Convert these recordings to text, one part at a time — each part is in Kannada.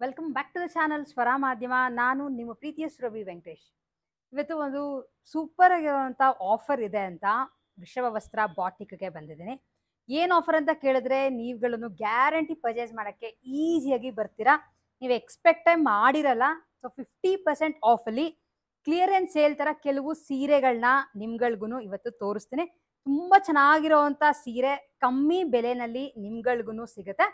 Welcome back to the channel Swara Madhyama. ನಾನು ನಿಮ್ಮ ಪ್ರೀತಿಯ ಸುರಭಿ ವೆಂಕಟೇಶ್. ಇವತ್ತು ಒಂದು ಸೂಪರ್ ಆಗಿರುವಂಥ ಆಫರ್ ಇದೆ ಅಂತ ವೃಷಭ ವಸ್ತ್ರ ಬಾಟಿಕ್ಗೆ ಬಂದಿದ್ದೀನಿ. ಏನು ಆಫರ್ ಅಂತ ಕೇಳಿದ್ರೆ ನೀವುಗಳನ್ನು ಗ್ಯಾರಂಟಿ ಪರ್ಚೇಸ್ ಮಾಡೋಕ್ಕೆ ಈಸಿಯಾಗಿ ಬರ್ತೀರಾ. ನೀವು ಎಕ್ಸ್ಪೆಕ್ಟೇ ಮಾಡಿರಲ್ಲ. ಸೊ 50% ಆಫಲ್ಲಿ ಕ್ಲಿಯರೆನ್ಸ್ ಸೇಲ್ ಥರ ಕೆಲವು ಸೀರೆಗಳನ್ನ ನಿಮ್ಗಳಿಗೂ ಇವತ್ತು ತೋರಿಸ್ತೀನಿ. ತುಂಬ ಚೆನ್ನಾಗಿರೋವಂಥ ಸೀರೆ ಕಮ್ಮಿ ಬೆಲೆನಲ್ಲಿ ನಿಮ್ಗಳಿಗೂ ಸಿಗುತ್ತೆ.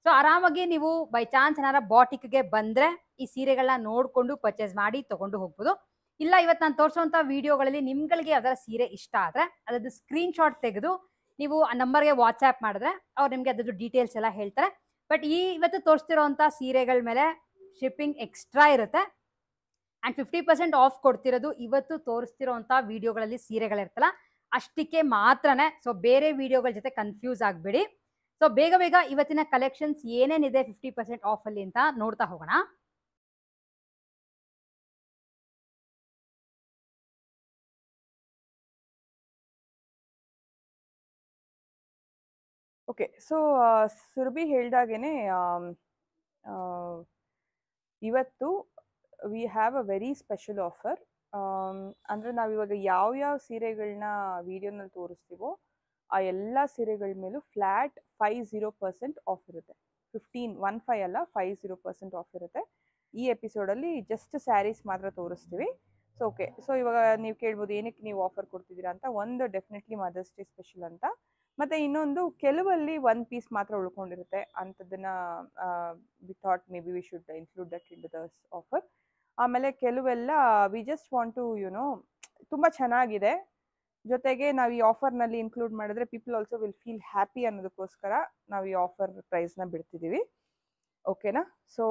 ಸೊ ಆರಾಮಾಗಿ ನೀವು ಬೈ ಚಾನ್ಸ್ ಏನಾರ ಬಾಟಿಕ್ಗೆ ಬಂದರೆ ಈ ಸೀರೆಗಳನ್ನ ನೋಡಿಕೊಂಡು ಪರ್ಚೇಸ್ ಮಾಡಿ ತೊಗೊಂಡು ಹೋಗ್ಬೋದು. ಇಲ್ಲ ಇವತ್ತು ನಾನು ತೋರಿಸುವಂಥ ವಿಡಿಯೋಗಳಲ್ಲಿ ನಿಮ್ಗಳಿಗೆ ಯಾವ್ದಾರ ಸೀರೆ ಇಷ್ಟ ಆದರೆ ಅದರದ್ದು ಸ್ಕ್ರೀನ್ಶಾಟ್ ತೆಗೆದು ನೀವು ಆ ನಂಬರ್ಗೆ ವಾಟ್ಸ್ಆ್ಯಪ್ ಮಾಡಿದ್ರೆ ಅವ್ರು ನಿಮಗೆ ಅದ್ರದ್ದು ಡೀಟೇಲ್ಸ್ ಎಲ್ಲ ಹೇಳ್ತಾರೆ. ಬಟ್ ಇವತ್ತು ತೋರಿಸ್ತಿರೋವಂಥ ಸೀರೆಗಳ ಮೇಲೆ ಶಿಪ್ಪಿಂಗ್ ಎಕ್ಸ್ಟ್ರಾ ಇರುತ್ತೆ. ಆ್ಯಂಡ್ 50% ಆಫ್ ಕೊಡ್ತಿರೋದು ಇವತ್ತು ತೋರಿಸ್ತಿರೋವಂಥ ವಿಡಿಯೋಗಳಲ್ಲಿ ಸೀರೆಗಳಿರ್ತಲ್ಲ ಅಷ್ಟಕ್ಕೆ ಮಾತ್ರನೇ. ಸೊ ಬೇರೆ ವಿಡಿಯೋಗಳ ಜೊತೆ ಕನ್ಫ್ಯೂಸ್ ಆಗಬೇಡಿ. ಸೊ ಬೇಗ ಬೇಗ ಇವತ್ತಿನ ಕಲೆಕ್ಷನ್ಸ್ ಏನೇನಿದೆ 50% ಆಫಲ್ಲಿ ಅಂತ ನೋಡ್ತಾ ಹೋಗೋಣ. ಓಕೆ, ಸೊ ಸುರಭಿ ಹೇಳ್ದಾಗೇನೆ ಇವತ್ತು we have a very special offer. ಅಂದರೆ ನಾವಿವಾಗ ಯಾವ್ಯಾವ ಸೀರೆಗಳನ್ನ ವಿಡಿಯೋನಲ್ಲಿ ತೋರಿಸ್ತೀವೋ ಆ ಎಲ್ಲ ಸೀರೆಗಳ ಮೇಲೂ ಫ್ಲ್ಯಾಟ್ 50% ಆಫ್ ಇರುತ್ತೆ. 15 ಅಲ್ಲ 50% ಆಫ್ ಇರುತ್ತೆ. ಈ ಎಪಿಸೋಡಲ್ಲಿ ಜಸ್ಟ್ ಸ್ಯಾರೀಸ್ ಮಾತ್ರ ತೋರಿಸ್ತೀವಿ. ಸೊ ಓಕೆ, ಸೊ ಇವಾಗ ನೀವು ಕೇಳ್ಬೋದು ಏನಕ್ಕೆ ನೀವು ಆಫರ್ ಕೊಡ್ತಿದ್ದೀರಾ ಅಂತ. ಒಂದು ಡೆಫಿನೆಟ್ಲಿ ಮದರ್ಸ್ ಡೇ ಸ್ಪೆಷಲ್ ಅಂತ, ಮತ್ತು ಇನ್ನೊಂದು ಕೆಲವಲ್ಲಿ 1 ಪೀಸ್ ಮಾತ್ರ ಉಳ್ಕೊಂಡಿರುತ್ತೆ ಅಂಥದ್ದನ್ನು we thought may be we should include that in the offer. ಆಮೇಲೆ ಕೆಲವೆಲ್ಲ ವಿ ಜಸ್ಟ್ ವಾಂಟ್ ಟು ತುಂಬ ಚೆನ್ನಾಗಿದೆ, ಜೊತೆಗೆ ನಾವು ಈ ಆಫರ್ನಲ್ಲಿ ಇನ್ಕ್ಲೂಡ್ ಮಾಡಿದ್ರೆ people also will feel happy ಅನ್ನೋದಕ್ಕೋಸ್ಕರ ನಾವು ಈ ಆಫರ್ ಪ್ರೈಸ್ನ ಬಿಡ್ತಿದ್ದೀವಿ. ಓಕೆನಾ? ಸೊ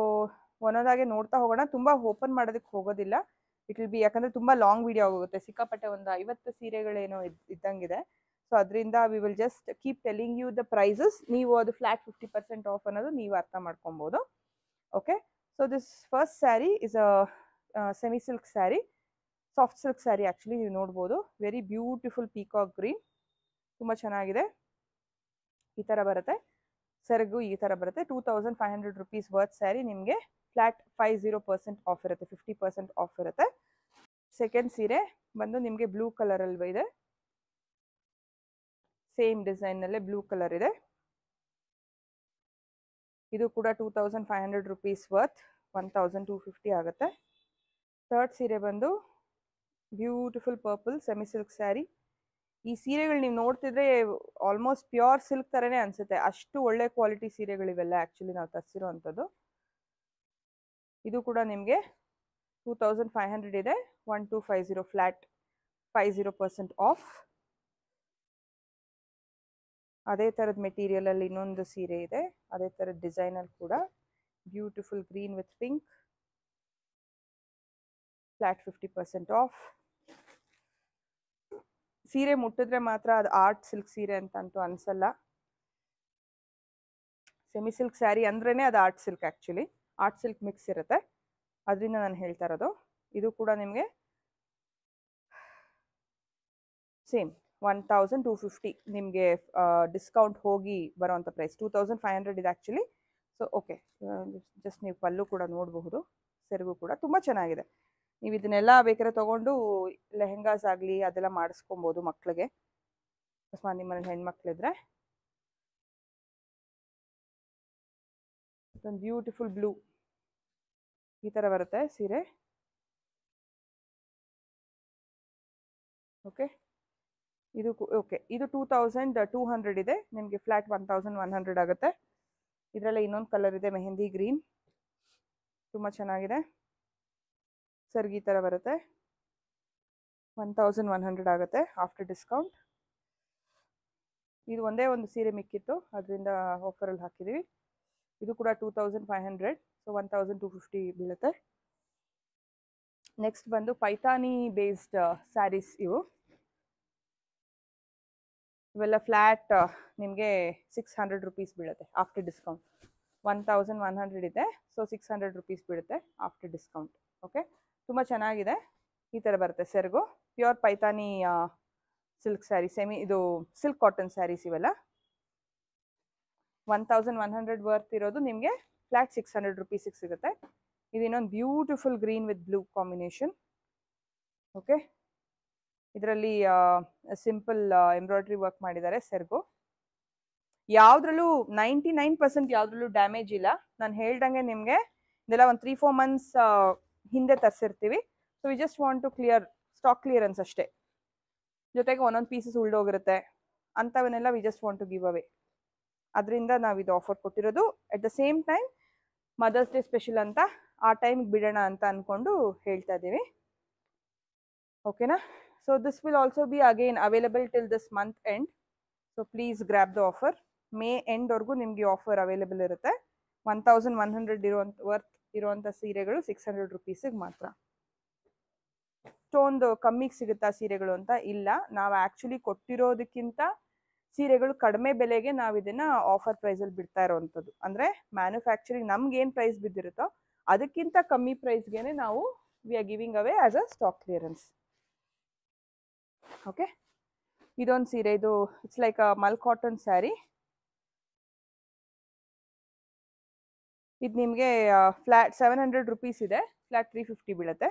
ಒಂದೊಂದಾಗೆ ನೋಡ್ತಾ ಹೋಗೋಣ. ತುಂಬ ಓಪನ್ ಮಾಡೋದಕ್ಕೆ ಹೋಗೋದಿಲ್ಲ, ಇಟ್ ವಿಲ್ ಬಿ, ಯಾಕಂದರೆ ತುಂಬ ಲಾಂಗ್ ವಿಡಿಯೋ ಆಗೋಗುತ್ತೆ. ಸಿಕ್ಕಾಪಟ್ಟೆ ಒಂದು 50 ಸೀರೆಗಳೇನೋ ಇದ್ದಂಗಿದೆ. ಸೊ ಅದರಿಂದ we will just keep telling you the prices. ನೀವು ಅದು ಫ್ಲ್ಯಾಟ್ 50% ಆಫ್ ಅನ್ನೋದು ನೀವು ಅರ್ಥ ಮಾಡ್ಕೊಬೋದು. Okay, so this first sari is a semi silk sari, soft silk sari actually. ನೀವು ನೋಡ್ಬೋದು, ವೆರಿ ಬ್ಯೂಟಿಫುಲ್ ಪೀಕಾಕ್ ಗ್ರೀನ್, ತುಂಬ ಚೆನ್ನಾಗಿದೆ. ಈ ಥರ ಬರುತ್ತೆ ಸೆರಗು, ಈ ಥರ ಬರುತ್ತೆ. 2500 ರುಪೀಸ್ ವರ್ತ್ ಸ್ಯಾರಿ ನಿಮಗೆ ಫ್ಲ್ಯಾಟ್ 50% ಆಫ್ ಇರುತ್ತೆ, 50% ಆಫ್ ಇರುತ್ತೆ. ಸೆಕೆಂಡ್ ಸೀರೆ ಬಂದು ನಿಮಗೆ ಬ್ಲೂ ಕಲರಲ್ಲಿ ಇದೆ, ಸೇಮ್ ಡಿಸೈನ್ನಲ್ಲೇ ಬ್ಲೂ ಕಲರ್ ಇದೆ. ಇದು ಕೂಡ 2500 ರುಪೀಸ್ ವರ್ತ್, 1250 ಆಗುತ್ತೆ. ಥರ್ಡ್ ಸೀರೆ ಬಂದು beautiful purple semi silk sari. ಈ ಸೀರೆಗಳು ನೀವು ನೋಡ್ತಿದ್ರೆ ಆಲ್ಮೋಸ್ಟ್ ಪ್ಯೂರ್ ಸಿಲ್ಕ್ ಥರನೇ ಅನಿಸುತ್ತೆ, ಅಷ್ಟು ಒಳ್ಳೆ ಕ್ವಾಲಿಟಿ ಸೀರೆಗಳಿವೆಲ್ಲ ಆ್ಯಕ್ಚುಲಿ ನಾವು ತರಿಸಿರೋ ಅಂಥದ್ದು. ಇದು ಕೂಡ ನಿಮಗೆ 2500 ಇದೆ, 1250 ಫ್ಲ್ಯಾಟ್ 50% ಆಫ್. ಅದೇ ಥರದ ಮೆಟೀರಿಯಲಲ್ಲಿ ಇನ್ನೊಂದು ಸೀರೆ ಇದೆ, ಅದೇ ಥರದ ಡಿಸೈನಲ್ಲಿ ಕೂಡ beautiful green with pink, flat 50% of. ಸೀರೆ ಮುಟ್ಟಿದ್ರೆ ಮಾತ್ರ ಅದು ಆರ್ಟ್ ಸಿಲ್ಕ್ ಸೀರೆ ಅಂತಂತೂ ಅನಿಸಲ್ಲ. ಸೆಮಿ ಸಿಲ್ಕ್ ಸ್ಯಾರಿ ಅಂದ್ರೇ ಅದು art silk, actually art silk mix ಇರುತ್ತೆ, ಅದರಿಂದ ನಾನು ಹೇಳ್ತಾ ಇರೋದು. ಇದು ಕೂಡ ನಿಮಗೆ ಸೇಮ್ 1250 ನಿಮಗೆ ಡಿಸ್ಕೌಂಟ್ ಹೋಗಿ ಬರೋವಂಥ ಪ್ರೈಸ್. 2500 ಇದೆ ಆ್ಯಕ್ಚುಲಿ. ಸೊ ಓಕೆ, ಜಸ್ಟ್ ನೀವು ಪಲ್ಲು ಕೂಡ ನೋಡಬಹುದು, ಸೆರಗು ಕೂಡ ತುಂಬ ಚೆನ್ನಾಗಿದೆ. ನೀವು ಇದನ್ನೆಲ್ಲ ಬೇಕಾದ್ರೆ ತೊಗೊಂಡು ಲೆಹೆಂಗಾಸ್ ಆಗಲಿ ಅದೆಲ್ಲ ಮಾಡಿಸ್ಕೊಬೋದು ಮಕ್ಕಳಿಗೆ, ಅಕಸ್ಮಾತ್ ನಿಮ್ಮಲ್ಲಿ ಹೆಣ್ಮಕ್ಳಿದ್ರೆ. ಒಂದು ಬ್ಯೂಟಿಫುಲ್ ಬ್ಲೂ, ಈ ಥರ ಬರುತ್ತೆ ಸೀರೆ. ಓಕೆ, ಇದು ಓಕೆ, ಇದು 2200 ಇದೆ, ನಿಮಗೆ ಫ್ಲ್ಯಾಟ್ 1100 ಆಗುತ್ತೆ. ಇದರಲ್ಲೇ ಇನ್ನೊಂದು ಕಲರ್ ಇದೆ, ಮೆಹಂದಿ ಗ್ರೀನ್, ತುಂಬ ಚೆನ್ನಾಗಿದೆ. ಸೆರಗು ಈ ಥರ ಬರುತ್ತೆ, 1100 ಆಗುತ್ತೆ ಆಫ್ಟರ್ ಡಿಸ್ಕೌಂಟ್. ಇದು ಒಂದೇ ಒಂದು ಸೀರೆ ಮಿಕ್ಕಿತ್ತು, ಅದರಿಂದ ಆಫರಲ್ಲಿ ಹಾಕಿದ್ದೀವಿ. ಇದು ಕೂಡ 2500, ಸೊ 1250 ಬೀಳುತ್ತೆ. ನೆಕ್ಸ್ಟ್ ಬಂದು ಪೈತಾನಿ ಬೇಸ್ಡ್ ಸ್ಯಾರೀಸ್. ಇವೆಲ್ಲ ಫ್ಲ್ಯಾಟ್ ನಿಮಗೆ 600 ರುಪೀಸ್ ಬೀಳುತ್ತೆ ಆಫ್ಟರ್ ಡಿಸ್ಕೌಂಟ್. 1100 ಇದೆ, ಸೊ 600 ರುಪೀಸ್ ಬೀಳುತ್ತೆ ಆಫ್ಟರ್ ಡಿಸ್ಕೌಂಟ್. ಓಕೆ, ತುಂಬ ಚೆನ್ನಾಗಿದೆ. ಈ ಥರ ಬರುತ್ತೆ ಸೆರಗು, ಪ್ಯೂರ್ ಪೈತಾನಿ ಸಿಲ್ಕ್ ಸ್ಯಾರಿ, ಇದು ಸಿಲ್ಕ್ ಕಾಟನ್ ಸ್ಯಾರೀಸ್ ಇವೆಲ್ಲ. 1100 ವರ್ತ್ ಇರೋದು ನಿಮಗೆ ಫ್ಲಾಟ್ 600 ರುಪೀಸಿಗೆ ಸಿಗುತ್ತೆ. ಇದು ಇನ್ನೊಂದು beautiful green with blue combination. Okay, ಇದರಲ್ಲಿ ಸಿಂಪಲ್ ಎಂಬ್ರಾಯ್ಡ್ರಿ ವರ್ಕ್ ಮಾಡಿದ್ದಾರೆ ಸೆರ್ಗು. ಯಾವುದ್ರಲ್ಲೂ 99% ಯಾವುದ್ರಲ್ಲೂ ಡ್ಯಾಮೇಜ್ ಇಲ್ಲ. ನಾನು ಹೇಳ್ದಂಗೆ ನಿಮಗೆ ಇದೆಲ್ಲ ಒಂದು 3-4 ಮಂತ್ಸ್ ಹಿಂದೆ ತರಿಸಿರ್ತೀವಿ. So we just want to clear stock clearance ಅಷ್ಟೇ. ಜೊತೆಗೆ ಒಂದೊಂದು ಪೀಸಸ್ ಉಳ್ದೋಗಿರುತ್ತೆ, ಅಂಥವನ್ನೆಲ್ಲ we just want to give away. ಅದರಿಂದ ನಾವು ಇದು ಆಫರ್ ಕೊಟ್ಟಿರೋದು. At the same time mother's day special ಅಂತ ಆ ಟೈಮ್ಗೆ ಬಿಡೋಣ ಅಂತ ಅಂದ್ಕೊಂಡು ಹೇಳ್ತಾ ಇದ್ದೀವಿ. ಓಕೆನಾ? So this will also be again available till this month end. So please grab the offer. May ಎಂಡ್ವರೆಗೂ ನಿಮಗೆ ಆಫರ್ ಅವೈಲೇಬಲ್ ಇರುತ್ತೆ. 1100 ವರ್ತ್ ಇರುವಂಥ ಸೀರೆಗಳು 600 ರುಪೀಸಿಗೆ ಮಾತ್ರ. ಇಷ್ಟೊಂದು ಕಮ್ಮಿಗೆ ಸಿಗುತ್ತಾ ಸೀರೆಗಳು ಅಂತ ಇಲ್ಲ. ನಾವು ಆ್ಯಕ್ಚುಲಿ ಕೊಟ್ಟಿರೋದಕ್ಕಿಂತ ಸೀರೆಗಳು ಕಡಿಮೆ ಬೆಲೆಗೆ ನಾವು ಇದನ್ನ ಆಫರ್ ಪ್ರೈಸಲ್ಲಿ ಬಿಡ್ತಾ ಇರೋವಂಥದ್ದು. ಅಂದರೆ ಮ್ಯಾನುಫ್ಯಾಕ್ಚರಿಂಗ್ ನಮ್ಗೆ ಏನು ಪ್ರೈಸ್ ಬಿದ್ದಿರುತ್ತೋ ಅದಕ್ಕಿಂತ ಕಮ್ಮಿ ಪ್ರೈಸ್ಗೆ ನಾವು we are giving away as a stock clearance. Okay, ಇದೊಂದು ಸೀರೆ, ಇದು it's like a Mal cotton sari. ಇದು ನಿಮಗೆ ಫ್ಲಾಟ್ 700 ರುಪೀಸ್ ಇದೆ, ಫ್ಲಾಟ್ 350 ಬೀಳುತ್ತೆ.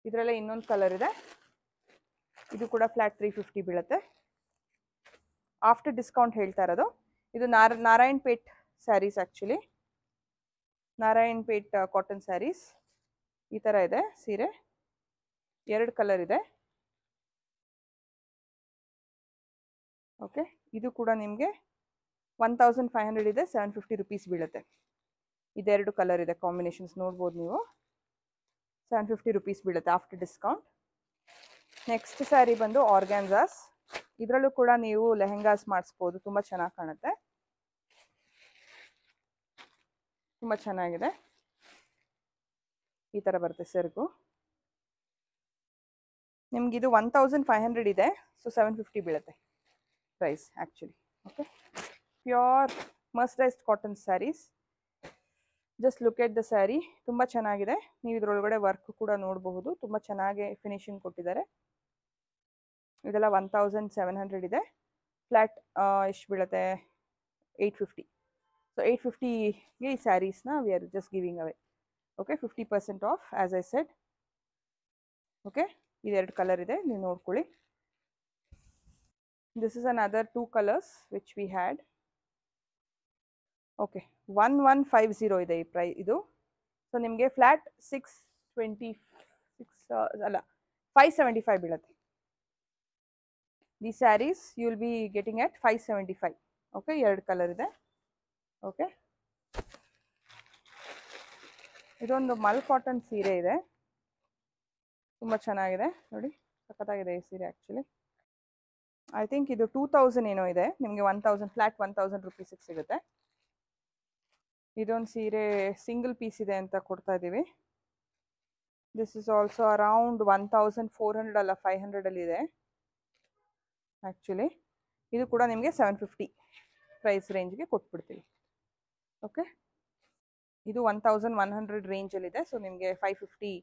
ಇದರಲ್ಲೇ ಇನ್ನೊಂದು ಕಲರ್ ಇದೆ, ಇದು ಕೂಡ ಫ್ಲಾಟ್ 350 ಬೀಳುತ್ತೆ. ಆಫ್ಟರ್ ಡಿಸ್ಕೌಂಟ್ ಹೇಳ್ತಾ ಇರೋದು. ಇದು Narayanpet saris. Actually Narayanpet cotton saris ಈ ಥರ ಇದೆ ಸೀರೆ. 2 ಕಲರ್ ಇದೆ. ಓಕೆ, ಇದು ಕೂಡ ನಿಮಗೆ 1500 ಇದೆ, 750 ರುಪೀಸ್ ಬೀಳುತ್ತೆ. ಇದೆರಡು ಕಲರ್ ಇದೆ, ಕಾಂಬಿನೇಷನ್ಸ್ ನೋಡ್ಬೋದು ನೀವು. 750 ರುಪೀಸ್ ಬೀಳುತ್ತೆ ಆಫ್ಟರ್ ಡಿಸ್ಕೌಂಟ್. ನೆಕ್ಸ್ಟ್ ಸ್ಯಾರಿ ಬಂದು ಆರ್ಗ್ಯಾನ್ಸಾಸ್. ಇದರಲ್ಲೂ ಕೂಡ ನೀವು ಲೆಹೆಂಗಾಸ್ ಮಾಡಿಸ್ಬೋದು, ತುಂಬ ಚೆನ್ನಾಗಿ ಕಾಣುತ್ತೆ, ತುಂಬ ಚೆನ್ನಾಗಿದೆ. ಈ ಥರ ಬರುತ್ತೆ ಸೆರ್ಗು. ನಿಮಗಿದು 1500 ಇದೆ, ಸೊ 750 ಬೀಳುತ್ತೆ price actually. Okay, pure mercerised cotton saris. Just look at the sari, ತುಂಬ ಚೆನ್ನಾಗಿದೆ. ನೀವು ಇದರೊಳಗಡೆ ವರ್ಕ್ ಕೂಡ ನೋಡಬಹುದು, ತುಂಬ ಚೆನ್ನಾಗಿ ಫಿನಿಶಿಂಗ್ ಕೊಟ್ಟಿದ್ದಾರೆ. ಇದೆಲ್ಲ 1700 ಇದೆ. ಫ್ಲ್ಯಾಟ್ ಎಷ್ಟು ಬೀಳುತ್ತೆ? 850. ಸೊ 850ಗೆ ಈ ಸ್ಯಾರೀಸ್ನ we are just giving away. Okay, 50% off as I said. Okay, ಇದೆರಡು ಕಲರ್ ಇದೆ, ನೀವು ನೋಡ್ಕೊಳ್ಳಿ. This is another 2 colours which we had. Okay, 1150 ಇದೆ ಈ ಇದು. ಸೊ ನಿಮಗೆ ಫ್ಲ್ಯಾಟ್ 575 ಬೀಳುತ್ತೆ. The saris you will be getting at 575. Okay, 2 colour ಇದೆ. ಓಕೆ, ಇದೊಂದು ಮಲ್ ಕಾಟನ್ ಸೀರೆ ಇದೆ, ತುಂಬ ಚೆನ್ನಾಗಿದೆ ನೋಡಿ, ಸಖತ್ತಾಗಿದೆ ಈ ಸೀರೆ. ಆ್ಯಕ್ಚುಲಿ ಐ ಥಿಂಕ್ ಇದು 2000 ಏನೋ ಇದೆ, ನಿಮಗೆ 1000 ಫ್ಲ್ಯಾಟ್ 1000 ರುಪೀಸಿಗೆ ಸಿಗುತ್ತೆ. ಇದೊಂದು ಸೀರೆ ಸಿಂಗಲ್ ಪೀಸ್ ಇದೆ ಅಂತ ಕೊಡ್ತಾ ಇದ್ದೀವಿ. ದಿಸ್ ಇಸ್ ಆಲ್ಸೋ ಅರೌಂಡ್ 1400 ಅಲ್ಲ 500 ಇದೆ ಆ್ಯಕ್ಚುಲಿ. ಇದು ಕೂಡ ನಿಮಗೆ 750 ಪ್ರೈಸ್ ರೇಂಜ್ಗೆ ಕೊಟ್ಬಿಡ್ತೀವಿ. ಓಕೆ, ಇದು 1100 ರೇಂಜಲ್ಲಿದೆ, ಸೊ ನಿಮಗೆ 550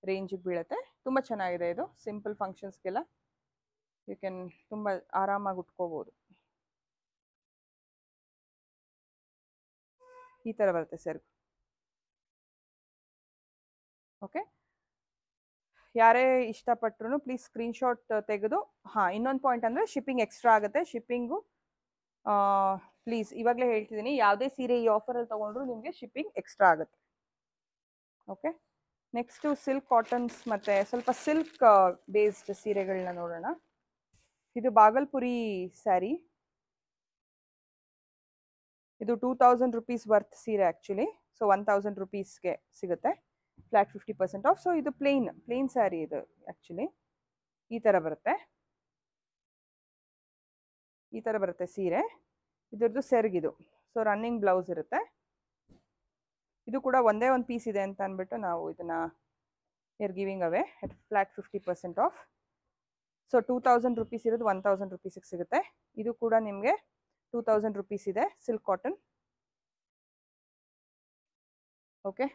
ರೇಂಜಿಗೆ ಬೀಳುತ್ತೆ. ತುಂಬ ಚೆನ್ನಾಗಿದೆ ಇದು. ಸಿಂಪಲ್ ಫಂಕ್ಷನ್ಸ್ಗೆಲ್ಲ ಯು ಕ್ಯಾನ್ ತುಂಬ ಆರಾಮಾಗಿ ಉಟ್ಕೋಬೋದು. ಈ ಥರ ಬರುತ್ತೆ ಸರ್. ಓಕೆ, ಯಾರೇ ಇಷ್ಟಪಟ್ಟರು ಪ್ಲೀಸ್ ಸ್ಕ್ರೀನ್ಶಾಟ್ ತೆಗೆದು. ಹಾಂ, ಇನ್ನೊಂದು ಪಾಯಿಂಟ್ ಅಂದರೆ ಶಿಪ್ಪಿಂಗ್ ಎಕ್ಸ್ಟ್ರಾ ಆಗುತ್ತೆ. ಶಿಪ್ಪಿಂಗು ಪ್ಲೀಸ್ ಇವಾಗಲೇ ಹೇಳ್ತಿದ್ದೀನಿ, ಯಾವುದೇ ಸೀರೆ ಈ ಆಫರಲ್ಲಿ ತೊಗೊಂಡ್ರು ನಿಮಗೆ ಶಿಪ್ಪಿಂಗ್ ಎಕ್ಸ್ಟ್ರಾ ಆಗುತ್ತೆ. ಓಕೆ, ನೆಕ್ಸ್ಟು ಸಿಲ್ಕ್ ಕಾಟನ್ಸ್ ಮತ್ತು ಸ್ವಲ್ಪ ಸಿಲ್ಕ್ ಬೇಸ್ಡ್ ಸೀರೆಗಳನ್ನ ನೋಡೋಣ. ಇದು ಬಾಗಲ್ಪುರಿ ಸ್ಯಾರಿ. ಇದು 2000 ರುಪೀಸ್ ವರ್ತ್ ಸೀರೆ ಆ್ಯಕ್ಚುಲಿ. ಸೊ 1000 ರುಪೀಸ್ಗೆ ಸಿಗುತ್ತೆ, ಫ್ಲ್ಯಾಟ್ 50% ಆಫ್. ಸೊ ಇದು ಪ್ಲೇನ್ ಸ್ಯಾರಿ ಇದು ಆ್ಯಕ್ಚುಲಿ. ಈ ಥರ ಬರುತ್ತೆ, ಈ ಥರ ಬರುತ್ತೆ ಸೀರೆ. ಇದ್ರದ್ದು ಸೆರ್ಗಿದು. ಸೊ ರನ್ನಿಂಗ್ ಬ್ಲೌಸ್ ಇರುತ್ತೆ. ಇದು ಕೂಡ ಒಂದೇ ಒಂದು ಪೀಸ್ ಇದೆ ಅಂತ ಅಂದ್ಬಿಟ್ಟು ನಾವು ಇದನ್ನು giving away at flat 50% of. So 2000 rupees ಇರೋದು 1000 ರುಪೀಸಿಗೆ ಸಿಗುತ್ತೆ. ಇದು ಕೂಡ ನಿಮಗೆ 2000 ರುಪೀಸ್ ಇದೆ, ಸಿಲ್ಕ್ ಕಾಟನ್. ಓಕೆ,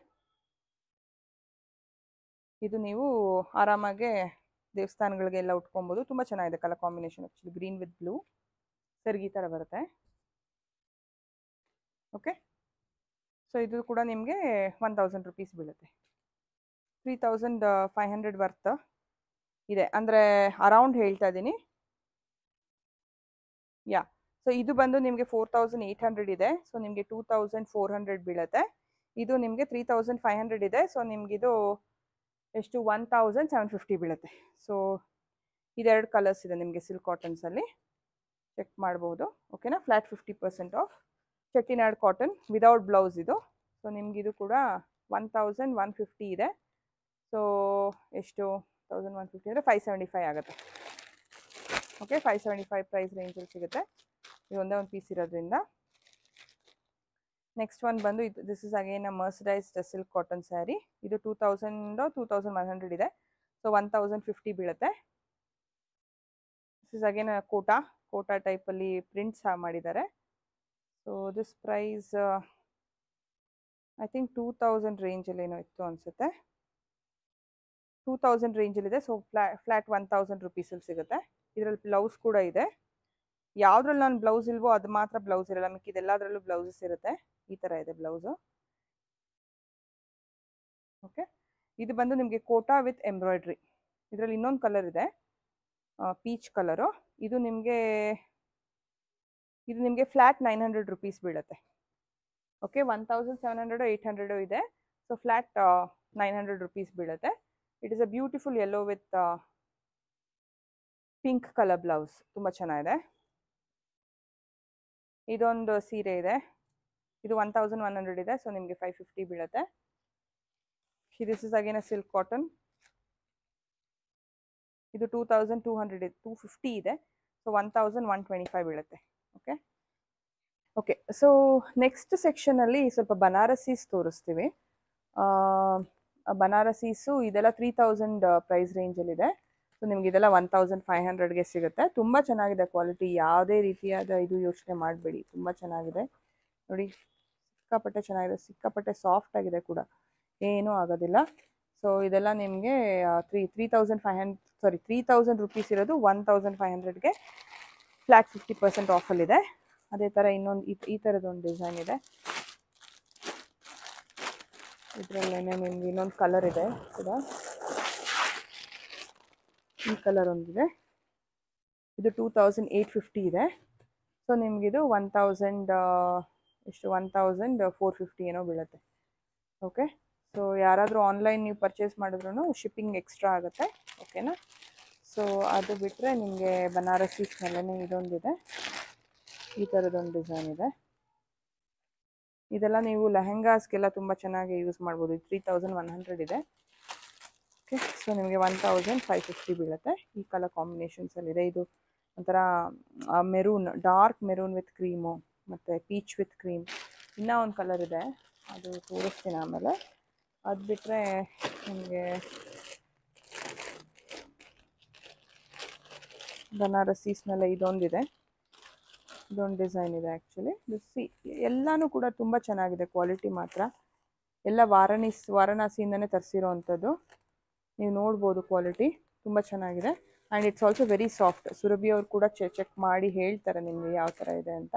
ಇದು ನೀವು ಆರಾಮಾಗೆ ದೇವಸ್ಥಾನಗಳಿಗೆಲ್ಲ ಉಟ್ಕೊಬೋದು. ತುಂಬ ಚೆನ್ನಾಗಿದೆ colour combination actually, green with blue. ಸೆರ್ಗಿ ಥರ ಬರುತ್ತೆ. ಓಕೆ. ಸೊ ಇದು ಕೂಡ ನಿಮಗೆ 1000 ರುಪೀಸ್ ಬೀಳುತ್ತೆ. 3500 ವರ್ತ್ ಇದೆ, ಅಂದರೆ ಅರೌಂಡ್ ಹೇಳ್ತಾ ಇದ್ದೀನಿ. ಯಾ, ಸೊ ಇದು ಬಂದು ನಿಮಗೆ 4800 ಇದೆ, ಸೊ ನಿಮಗೆ 2400 ಬೀಳುತ್ತೆ. ಇದು ನಿಮಗೆ 3500 ಇದೆ, ಸೊ ನಿಮಗಿದು ಎಷ್ಟು 1750 ಬೀಳುತ್ತೆ. ಸೊ ಇದೆರಡು ಕಲರ್ಸ್ ಇದೆ ನಿಮಗೆ ಸಿಲ್ಕ್ ಕಾಟನ್ಸಲ್ಲಿ, ಚೆಕ್ ಮಾಡ್ಬೋದು. ಓಕೆನಾ, flat 50% of. Chettinad cotton without blouse ಇದು. ಸೊ ನಿಮಗಿದು ಕೂಡ 1150 ಇದೆ. ಸೊ ಎಷ್ಟು 1150 ಅಂದರೆ 575 ಆಗುತ್ತೆ. ಓಕೆ, 575 ಪ್ರೈಸ್ ರೇಂಜಲ್ಲಿ ಸಿಗುತ್ತೆ. ಇದು ಒಂದೇ ಒಂದು ಪೀಸ್ ಇರೋದ್ರಿಂದ. ನೆಕ್ಸ್ಟ್ ಒನ್ ಬಂದು ಇದು, this is again a mercerised silk cotton sari. ಇದು 2100 ಇದೆ, ಸೊ 1050 ಬೀಳುತ್ತೆ. ದಿಸ್ ಇಸ್ ಅಗೇನ್ ಕೋಟಾ ಟೈಪಲ್ಲಿ ಪ್ರಿಂಟ್ಸ್ ಮಾಡಿದ್ದಾರೆ. So this price I think 2000 ರೇಂಜಲ್ಲಿ ಏನೋ ಇತ್ತು ಅನಿಸುತ್ತೆ. 2000 ರೇಂಜಲ್ಲಿದೆ. ಸೊ ಫ್ಲ್ಯಾಟ್ 1000 ರುಪೀಸಲ್ಲಿ ಸಿಗುತ್ತೆ. ಇದರಲ್ಲಿ ಬ್ಲೌಸ್ ಕೂಡ ಇದೆ. ಯಾವುದ್ರಲ್ಲಿ ನಾನು ಬ್ಲೌಸ್ ಇಲ್ವೋ ಅದು ಮಾತ್ರ ಬ್ಲೌಸ್ ಇರಲ್ಲ, ಮಿಕ್ಕಿದೆಲ್ಲದರಲ್ಲೂ ಬ್ಲೌಸಸ್ ಇರುತ್ತೆ. ಈ ಥರ ಇದೆ ಬ್ಲೌಸು. ಓಕೆ, ಇದು ಬಂದು ನಿಮಗೆ ಕೋಟಾ ವಿತ್ ಎಂಬ್ರಾಯ್ಡ್ರಿ. ಇದರಲ್ಲಿ ಇನ್ನೊಂದು ಕಲರ್ ಇದೆ, ಪೀಚ್ ಕಲರು. ಇದು ನಿಮಗೆ ಫ್ಲ್ಯಾಟ್ 900 ರುಪೀಸ್ ಬೀಳುತ್ತೆ. ಓಕೆ, 1700 800 ಇದೆ. ಸೊ ಫ್ಲ್ಯಾಟ್ 900 ರುಪೀಸ್ ಬೀಳುತ್ತೆ. It is a beautiful yellow with pink colour blouse, ತುಂಬ ಚೆನ್ನಾಗಿದೆ. ಇದೊಂದು ಸೀರೆ ಇದೆ, ಇದು 1100 ಇದೆ, ಸೊ ನಿಮಗೆ 550 ಬೀಳುತ್ತೆ. This is again a silk cotton. ಇದು 2250 ಇದೆ, ಸೊ 1125 ಬೀಳುತ್ತೆ. ಓಕೆ ಓಕೆ ಸೊ ನೆಕ್ಸ್ಟ್ ಸೆಕ್ಷನಲ್ಲಿ ಸ್ವಲ್ಪ ಬನಾರಸೀಸ್ ತೋರಿಸ್ತೀವಿ. ಬನಾರಸೀಸು ಇದೆಲ್ಲ 3000 ಪ್ರೈಸ್ ರೇಂಜಲ್ಲಿದೆ. ಸೊ ನಿಮ್ಗೆ ಇದೆಲ್ಲ 1500ಗೆ ಸಿಗುತ್ತೆ. ತುಂಬ ಚೆನ್ನಾಗಿದೆ ಕ್ವಾಲಿಟಿ, ಯಾವುದೇ ರೀತಿಯಾದ ಇದು ಯೋಚನೆ ಮಾಡಬೇಡಿ, ತುಂಬ ಚೆನ್ನಾಗಿದೆ ನೋಡಿ. ಸಿಕ್ಕಾಪಟ್ಟೆ ಚೆನ್ನಾಗಿದೆ, ಸಿಕ್ಕಾಪಟ್ಟೆ ಸಾಫ್ಟ್ ಆಗಿದೆ ಕೂಡ, ಏನೂ ಆಗೋದಿಲ್ಲ. ಸೊ ಇದೆಲ್ಲ ನಿಮಗೆ 3000 ರುಪೀಸ್ ಇರೋದು 1500ಗೆ ಫ್ಲ್ಯಾಟ್ 50% ಆಫಲ್ಲಿದೆ. ಅದೇ ಥರ ಇನ್ನೊಂದು ಈ ಥರದೊಂದು ಡಿಸೈನ್ ಇದೆ. ಇದರಲ್ಲೇ ನಿಮ್ಗೆ ಇನ್ನೊಂದು ಕಲರ್ ಇದೆ ಕೂಡ, ಈ ಕಲರ್ ಒಂದಿದೆ. ಇದು 2850 ಇದೆ. ಸೊ ನಿಮಗಿದು 1450 ಏನೋ ಬೀಳುತ್ತೆ. ಓಕೆ, ಸೊ ಯಾರಾದರೂ ಆನ್ಲೈನ್ ನೀವು ಪರ್ಚೇಸ್ ಮಾಡಿದ್ರೂ ಶಿಪ್ಪಿಂಗ್ ಎಕ್ಸ್ಟ್ರಾ ಆಗುತ್ತೆ. ಓಕೆನಾ, ಸೊ ಅದು ಬಿಟ್ಟರೆ ನಿಮಗೆ ಬನಾರಸೀಸ್ ಮೇಲೇ ಇದೊಂದಿದೆ, ಈ ಥರದೊಂದು ಡಿಸೈನ್ ಇದೆ. ಇದೆಲ್ಲ ನೀವು ಲೆಹೆಂಗಾಸ್ಗೆಲ್ಲ ತುಂಬ ಚೆನ್ನಾಗಿ ಯೂಸ್ ಮಾಡ್ಬೋದು. 3100 ಇದೆ. ಓಕೆ, ಸೊ ನಿಮಗೆ 1550 ಬೀಳುತ್ತೆ. ಈ ಕಲರ್ ಕಾಂಬಿನೇಷನ್ಸಲ್ಲಿದೆ. ಇದು ಒಂಥರ maroon, dark maroon with cream, ಮತ್ತು ಪೀಚ್ ವಿತ್ ಕ್ರೀಮ್. ಇನ್ನೂ ಒಂದು ಕಲರ್ ಇದೆ, ಅದು ತೋರಿಸ್ತೀನಿ ಆಮೇಲೆ. ಅದು ಬಿಟ್ಟರೆ ನಿಮಗೆ ಬನಾರಸೀಸ್ನೆಲ್ಲ ಇದೊಂದಿದೆ, ಇದೊಂದು ಡಿಸೈನ್ ಇದೆ. ಆ್ಯಕ್ಚುಲಿ ಎಲ್ಲನೂ ಕೂಡ ತುಂಬ ಚೆನ್ನಾಗಿದೆ, ಕ್ವಾಲಿಟಿ ಮಾತ್ರ ಎಲ್ಲ ವಾರಣಾಸಿಯಿಂದನೇ ತರಿಸಿರೋ ಅಂಥದ್ದು. ನೀವು ನೋಡ್ಬೋದು, ಕ್ವಾಲಿಟಿ ತುಂಬ ಚೆನ್ನಾಗಿದೆ. And it's also very soft. Surabhi ಅವರು ಕೂಡ ಚೆಕ್ ಮಾಡಿ ಹೇಳ್ತಾರೆ ನಿಮಗೆ ಯಾವ ಥರ ಇದೆ ಅಂತ.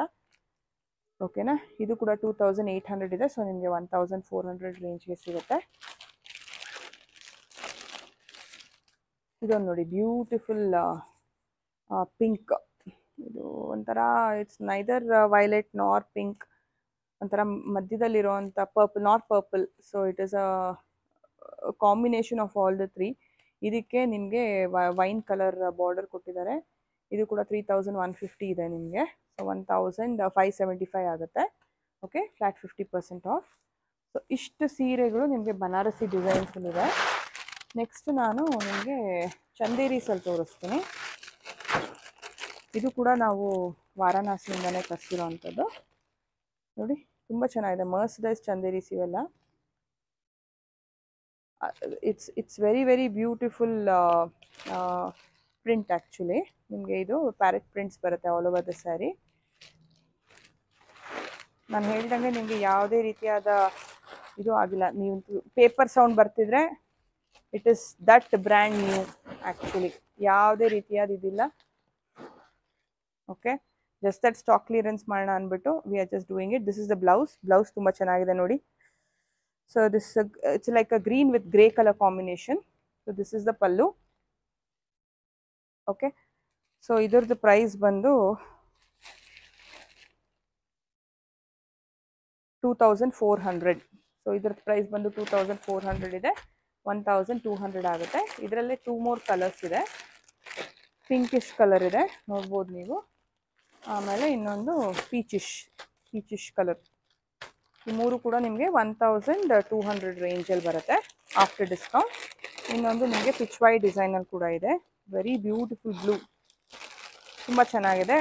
ಓಕೆನಾ, ಇದು ಕೂಡ 2800 ಇದೆ. ಸೊ ನಿಮಗೆ 1400 ರೇಂಜ್ಗೆ ಸಿಗುತ್ತೆ. ಇದೊಂದು ನೋಡಿ, ಬ್ಯೂಟಿಫುಲ್ ಪಿಂಕ್. ಇದು ಒಂಥರ it's neither violet nor pink, ಒಂಥರ ಮಧ್ಯದಲ್ಲಿರುವಂಥ purple, not purple. So it is a combination of all the three. ಇದಕ್ಕೆ ನಿಮಗೆ ವೈನ್ ಕಲರ್ ಬಾರ್ಡರ್ ಕೊಟ್ಟಿದ್ದಾರೆ. ಇದು ಕೂಡ 3150 ಇದೆ ನಿಮಗೆ. ಸೊ 1575 ಆಗುತ್ತೆ. Okay, flat 50% of. ಸೊ ಇಷ್ಟು ಸೀರೆಗಳು ನಿಮಗೆ ಬನಾರಸಿ ಡಿಸೈನ್ಸ್ಗಳಿದೆ. ನೆಕ್ಸ್ಟ್ ನಾನು ನಿಮಗೆ ಚಂದೇರೀಸಲ್ಲಿ ತೋರಿಸ್ತೀನಿ. ಇದು ಕೂಡ ನಾವು ವಾರಣಾಸಿಯಿಂದನೇ ತರಿಸಿರೋ ಅಂಥದ್ದು. ನೋಡಿ, ತುಂಬ ಚೆನ್ನಾಗಿದೆ. ಮರ್ಸರೈಸ್ ಚಂದೇರೀಸ್ ಇವೆಲ್ಲ. It's very beautiful print. Actually ನಿಮಗೆ ಇದು ಪ್ಯಾರೆಟ್ ಪ್ರಿಂಟ್ಸ್ ಬರುತ್ತೆ ಆಲ್ ಓವರ್ ದ ಸ್ಯಾರಿ. ನಾನು ಹೇಳ್ದಂಗೆ ನಿಮಗೆ ಯಾವುದೇ ರೀತಿಯಾದ ಇದು ಆಗಿಲ್ಲ. ನೀವು ಪೇಪರ್ ಸೌಂಡ್ ಬರ್ತಿದ್ರೆ it is that brand new. Actually ಯಾವುದೇ ರೀತಿಯಾದ ಇದಿಲ್ಲ. Okay, just that stock clearance ಮಾಡೋಣ ಅಂದ್ಬಿಟ್ಟು we are just doing it. This is the blouse ತುಂಬ ಚೆನ್ನಾಗಿದೆ ನೋಡಿ. So this it's like a green with grey colour combination. So this is the pallu. Okay, so ಇದ್ರದ್ದು ಪ್ರೈಸ್ ಬಂದು 2400. ಸೊ ಇದ್ರದ್ದು ಪ್ರೈಸ್ ಬಂದು 2400 ಇದೆ. 1200 ಆಗುತ್ತೆ. ಇದರಲ್ಲೇ 2 more ಕಲರ್ಸ್ ಇದೆ. ಪಿಂಕಿಶ್ ಕಲರ್ ಇದೆ, ನೋಡ್ಬೋದು ನೀವು. ಆಮೇಲೆ ಇನ್ನೊಂದು ಪೀಚಿಶ್ ಕಲರ್. ಈ ಮೂರು ಕೂಡ ನಿಮಗೆ 1200 ರೇಂಜಲ್ಲಿ ಬರುತ್ತೆ ಆಫ್ಟರ್ ಡಿಸ್ಕೌಂಟ್. ಇನ್ನೊಂದು ನಿಮಗೆ ಪಿಚ್ ವೈ ಡಿಸೈನಲ್ಲಿ ಕೂಡ ಇದೆ. ವೆರಿ ಬ್ಯೂಟಿಫುಲ್ ಬ್ಲೂ, ತುಂಬ ಚೆನ್ನಾಗಿದೆ.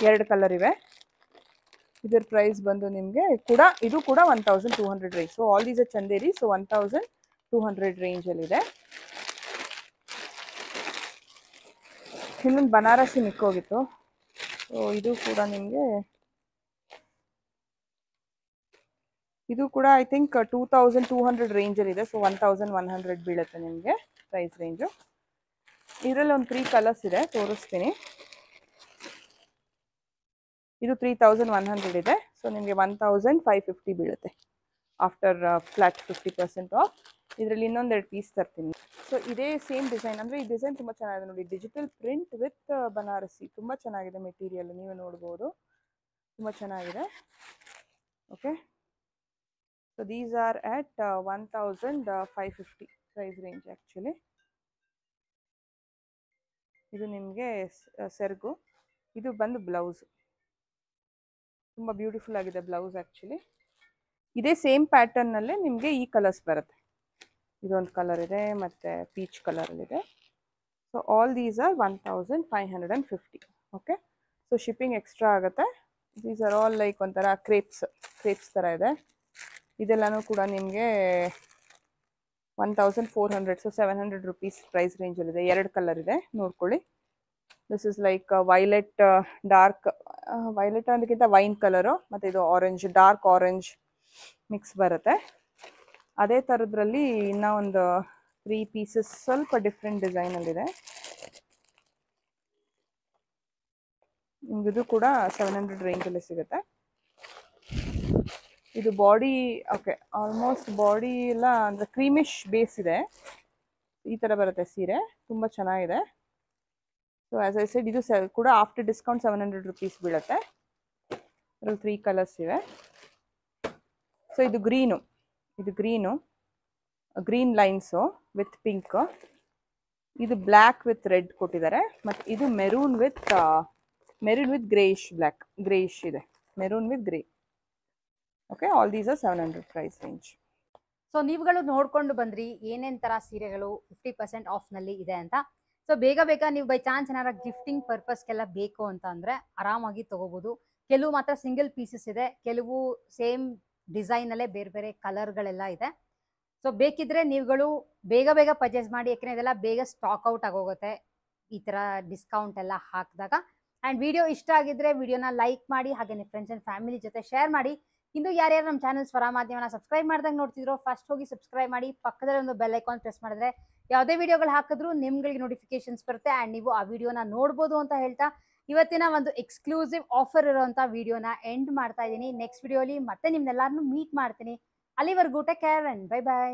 2 ಕಲರ್ ಇವೆ. ಇದರ ಪ್ರೈಸ್ ಬಂದು ನಿಮಗೆ ಇದು ಕೂಡ 1200 range. So all these R Chanderi. So 1200 ರೇಂಜಲ್ಲಿದೆ. ಇನ್ನೊಂದು ಬನಾರಸಿ ಮಿಕ್ಕೋಗಿತ್ತು. ಸೊ ಇದು ಕೂಡ ನಿಮಗೆ ಐ ಥಿಂಕ್ 2200 ರೇಂಜಲ್ಲಿದೆ. ಸೊ 1100 ಬೀಳುತ್ತೆ ನಿಮಗೆ ಪ್ರೈಸ್ ರೇಂಜು. ಇದರಲ್ಲಿ ಒಂದು 3 ಕಲರ್ಸ್ ಇದೆ, ತೋರಿಸ್ತೀನಿ. ಇದು 3100 ಇದೆ. ಸೊ ನಿಮಗೆ 1550 ಬೀಳುತ್ತೆ ಆಫ್ಟರ್ ಫ್ಲಾಟ್ 50% ಆಫ್. ಇದರಲ್ಲಿ ಇನ್ನೊಂದೆರಡು ಪೀಸ್ ತರ್ತೀನಿ. ಸೊ ಇದೇ ಸೇಮ್ ಡಿಸೈನ್, ಅಂದರೆ ಈ ಡಿಸೈನ್ ತುಂಬ ಚೆನ್ನಾಗಿದೆ ನೋಡಿ. ಡಿಜಿಟಲ್ ಪ್ರಿಂಟ್ ವಿತ್ ಬನಾರಸಿ, ತುಂಬ ಚೆನ್ನಾಗಿದೆ ಮೆಟೀರಿಯಲ್, ನೀವೇ ನೋಡ್ಬೋದು, ತುಂಬ ಚೆನ್ನಾಗಿದೆ. Okay, so these are at 1550 price range actually. ಇದು ನಿಮಗೆ ಸೆರಗು. ಇದು ಬಂದು ಬ್ಲೌಸ್, ತುಂಬ ಬ್ಯೂಟಿಫುಲ್ ಆಗಿದೆ ಬ್ಲೌಸ್ ಆ್ಯಕ್ಚುಲಿ. ಇದೇ ಸೇಮ್ ಪ್ಯಾಟರ್ನಲ್ಲೇ ನಿಮಗೆ ಈ ಕಲರ್ಸ್ ಬರುತ್ತೆ. ಇದೊಂದು ಕಲರ್ ಇದೆ ಮತ್ತು ಪೀಚ್ ಕಲರಲ್ಲಿದೆ. So all these are 1550. Okay, so shipping extra ಆಗುತ್ತೆ. ದೀಸ್ ಆರ್ ಆಲ್ ಲೈಕ್ ಒಂಥರ ಕ್ರೇಪ್ಸ್ ಥರ ಇದೆ. ಇದೆಲ್ಲನೂ ಕೂಡ ನಿಮಗೆ 1400. ಸೊ 700 ರುಪೀಸ್ ಪ್ರೈಸ್ ರೇಂಜಲ್ಲಿದೆ. 2 ಕಲರ್ ಇದೆ, ನೋಡ್ಕೊಳ್ಳಿ. This is like violet, dark violet ಅದಕ್ಕಿಂತ ವೈನ್ ಕಲರು, ಮತ್ತು ಇದು ಆರೆಂಜ್, ಡಾರ್ಕ್ ಆರೆಂಜ್ ಮಿಕ್ಸ್ ಬರುತ್ತೆ. ಅದೇ ಥರದ್ರಲ್ಲಿ ಇನ್ನೂ ಒಂದು 3 ಪೀಸಸ್ ಸ್ವಲ್ಪ ಡಿಫ್ರೆಂಟ್ ಡಿಸೈನಲ್ಲಿದೆ. ಇದು ಕೂಡ 700 ರೇಂಜಲ್ಲಿ ಸಿಗುತ್ತೆ. ಇದು ಬಾಡಿ, ಓಕೆ, ಆಲ್ಮೋಸ್ಟ್ ಬಾಡಿ ಎಲ್ಲ ಅಂದರೆ ಕ್ರೀಮಿಶ್ ಬೇಸ್ ಇದೆ. ಈ ಥರ ಬರುತ್ತೆ ಸೀರೆ, ತುಂಬ ಚೆನ್ನಾಗಿದೆ. ಸೊ ಆ್ಯಸ್ ಐ ಸೆಡ್, ಇದು ಕೂಡ ಆಫ್ಟರ್ ಡಿಸ್ಕೌಂಟ್ 700 ರುಪೀಸ್ ಬೀಳುತ್ತೆ. ಇದರಲ್ಲಿ 3 ಕಲರ್ಸ್ ಇವೆ. ಸೊ ಇದು ಗ್ರೀನ್ ಲೈನ್ಸು ವಿತ್ ಪಿಂಕ್. ಇದು ಬ್ಲ್ಯಾಕ್ ವಿತ್ ರೆಡ್ ಕೊಟ್ಟಿದ್ದಾರೆ. ಮತ್ತು ಇದು ಮೆರೂನ್ ವಿತ್ ಗ್ರೇಯಿಶ್ ಇದೆ. Maroon with grey. Okay, all these are 700 price range. So ನೀವುಗಳು ನೋಡ್ಕೊಂಡು ಬಂದ್ರಿ ಏನೇನ್ ತರ ಸೀರೆಗಳು 50% ಆಫ್ನಲ್ಲಿ ಇದೆ ಅಂತ. ಸೊ ಬೇಗ ನೀವು ಬೈ ಚಾನ್ಸ್ ಏನಾರ ಗಿಫ್ಟಿಂಗ್ ಪರ್ಪಸ್ಗೆಲ್ಲ ಬೇಕು ಅಂತ ಅಂದ್ರೆ ಆರಾಮಾಗಿ ತಗೋಬಹುದು. ಕೆಲವು ಮಾತ್ರ ಸಿಂಗಲ್ ಪೀಸಸ್ ಇದೆ, ಕೆಲವು ಸೇಮ್ ಡಿಸೈನ್ ಅಲ್ಲೇ ಬೇರೆ ಬೇರೆ ಕಲರ್ಗಳೆಲ್ಲ ಇದೆ. ಸೊ ಬೇಕಿದ್ರೆ ನೀವುಗಳು ಬೇಗ ಪರ್ಚೇಸ್ ಮಾಡಿ, ಯಾಕಂದ್ರೆ ಇದೆಲ್ಲ ಬೇಗ ಸ್ಟಾಕ್ ಔಟ್ ಆಗೋಗುತ್ತೆ ಈ ತರ ಡಿಸ್ಕೌಂಟ್ ಎಲ್ಲ ಹಾಕಿದಾಗ. ಅಂಡ್ ವಿಡಿಯೋ ಇಷ್ಟ ಆಗಿದ್ರೆ ವಿಡಿಯೋನ ಲೈಕ್ ಮಾಡಿ, ಹಾಗೆ ನಿಮ್ಮ ಫ್ರೆಂಡ್ಸ್ ಅಂಡ್ ಫ್ಯಾಮಿಲಿ ಜೊತೆ ಶೇರ್ ಮಾಡಿ. ಇನ್ನು ಯಾರ್ಯಾರು ನಮ್ಮ ಚಾನಲ್ ಸ್ವರ ಮಾಧ್ಯಮನ ಸಬ್ಸ್ಕ್ರೈಬ್ ಮಾಡ್ದಂಗೆ ನೋಡ್ತಿದ್ರು, ಫಸ್ಟ್ ಹೋಗಿ ಸಬ್ಸ್ಕ್ರೈಬ್ ಮಾಡಿ. ಪಕ್ಕದಲ್ಲಿ ಒಂದು ಬೆಲ್ ಐಕಾನ್ ಪ್ರೆಸ್ ಮಾಡಿದ್ರೆ ಯಾವುದೇ ವಿಡಿಯೋಗಳು ಹಾಕಿದ್ರು ನಿಮ್ಗಳಿಗೆ ನೋಟಿಫಿಕೇಶನ್ಸ್ ಬರುತ್ತೆ. ಆ್ಯಂಡ್ ನೀವು ಆ ವಿಡಿಯೋನ ನೋಡ್ಬೋದು ಅಂತ ಹೇಳ್ತಾ ಇವತ್ತಿನ ಒಂದು ಎಕ್ಸ್ಕ್ಲೂಸಿವ್ ಆಫರ್ ಇರುವಂಥ ವಿಡಿಯೋನ ಎಂಡ್ ಮಾಡ್ತಾ ಇದ್ದೀನಿ. ನೆಕ್ಸ್ಟ್ ವಿಡಿಯೋಲಿ ಮತ್ತೆ ನಿಮ್ನೆಲ್ಲರನ್ನೂ ಮೀಟ್ ಮಾಡ್ತೀನಿ. ಅಲ್ಲಿವರೆಗೂ ಟೇಕ್ ಕೇರ್ ಅಂಡ್ ಬೈ.